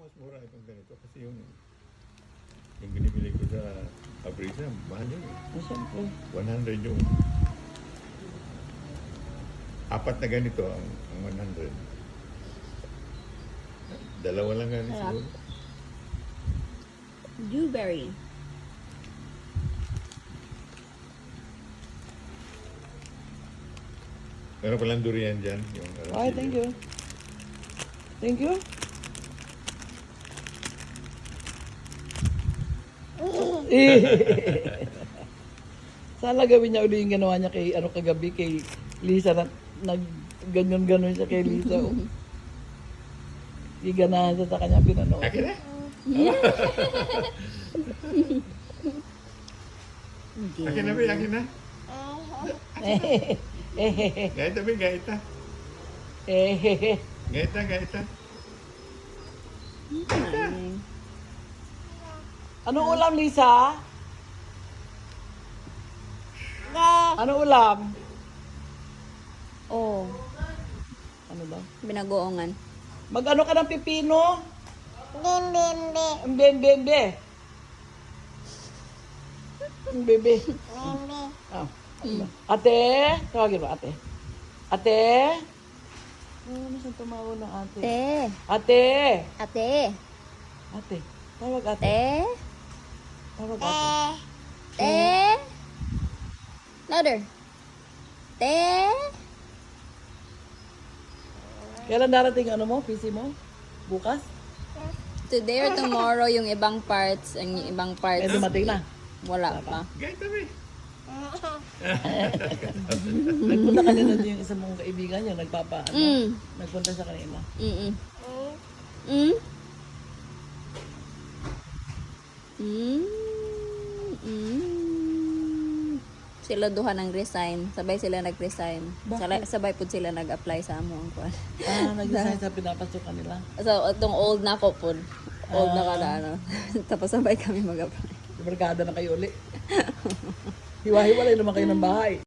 mas mura itong ganito kasi yung binibili ko sa Abrisa, mahal yun eh. Siyempre. 100 yung apat na ganito ang 100. Dalawa lang ganito Sarap. siguro. Dewberry. Meron palang durian dyan. Yung Ay, thank you. Thank you. Sana gawin niya ulit yung ginawa niya kay, kagabi kay Lisa na ganyan-ganon siya kay Lisa. Oh. Iganahan siya sa kanya pinanood. Akin na? Akin na ba? Akin na? Gaita ba? Gaita? Gaita, gaita. Anong ulam, Lisa? Ano ulam? Oh, Ano ba? binagoongan. Mag-ano ka ng pipino? Mbembe. Mbembe. Ah. Ate? Tawagin mo, ate. Ate? Ano siyang tumawag ng ate? Te. Ate! Ate. Ate. Tawag ate. Te. Tawag ate. Te. Louder. Te. Kailan darating ano mo? PC mo? Bukas? Today or tomorrow yung ibang parts, ang ibang parts. Eh, dumating na. Wala pa. Gaita ba? Nagpunta kanina din yung isa mong kaibigan niya. Nagpapa, Mm. Nagpunta siya kanina. Mm. Mm. Mm. Mm. Sila duha nang resign. Sabay sila nag-resign. Sabay po sila nag-apply sa amo ang kuan. Nag-design sa pinapasukan nila. So, itong old na ko po. Old na kada ano. Tapos sabay kami mag-apply. Barkada na kayo uli. Hiwa-hiwalay naman kayo ng bahay.